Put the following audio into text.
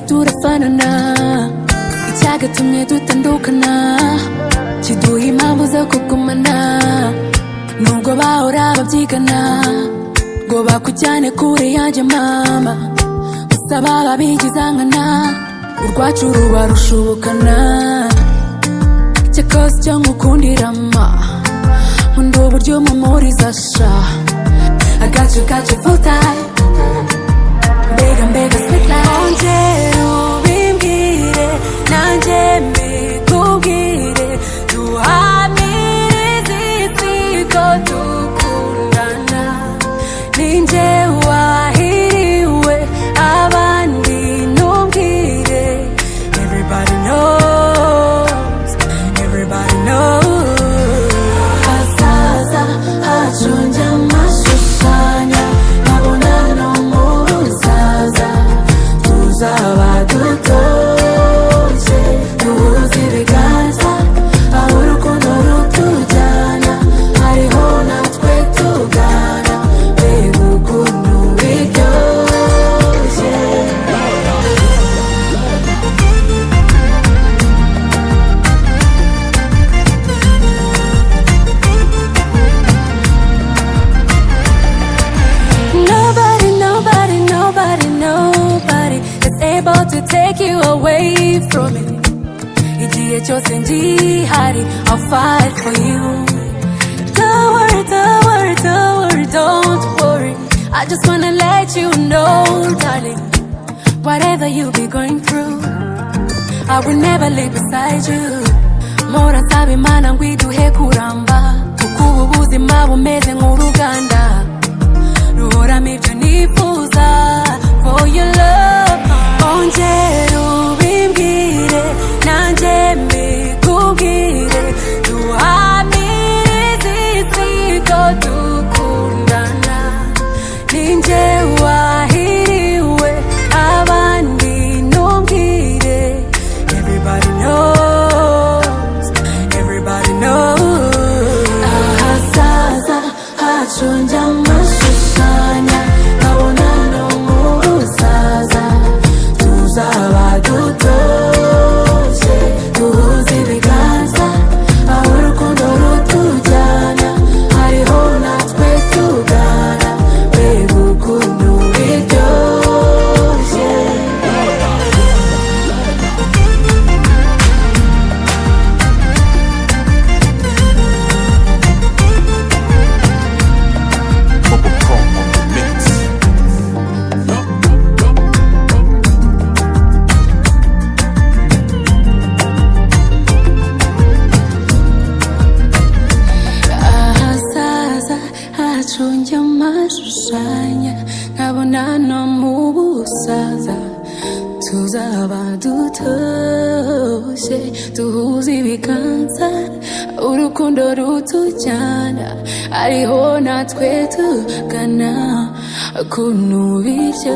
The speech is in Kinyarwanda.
turafanana icyagatumye dutandukana kiduha impamvu zo kugumana nubwo bahora babyigana ngo bakujyane kure yanjye mama gusa baba bigizangana urwacu ruba rushubukana cyakoze icyo ngukundira ma nkunda uburyo umumuriza sha I got you full time mbega sweet life ongera ubimbwire nanjye mbikubwire duhamirize isi ko dukundana ninjye wahiriwe abandi ntumbwire everybody knows hazaza hacu njya amashushanya nkabona no mu busaza tuzaba dutoshye duhuza ibiganza aho urukundo rutujyana hariho natwe tugana mbega ukuntu biryoshye Nobody is able to take you away from me. Igihe cyose ngihari, I'll fight for you. Don't worry. I just wanna let you know, darling, whatever you be going through, I will never leave beside you. Mpora nsaba Imana ngo iduhe kuramba, kuko ubu buzima bumeze nk'uruganda ruhoramo ibyo nifuza for your love. Ongera ubimbwire nanjye mbikubwire duhamirize isi ko dukundana ninjye wahiriwe abandi ntumbwire everybody knows ahazaza hacu njya amashushanya nkabona no mu busaza tuzaba dutoshye duhuza ibiganza aho urukundo rutujyana hariho natwe tugana mbega ukuntu biryoshye njya amashushanya nkabona no mu busaza tuzaba dutoshye duhuza ibiganza urukundo rutujyana ariho natwe tugana ukuntu biryoshye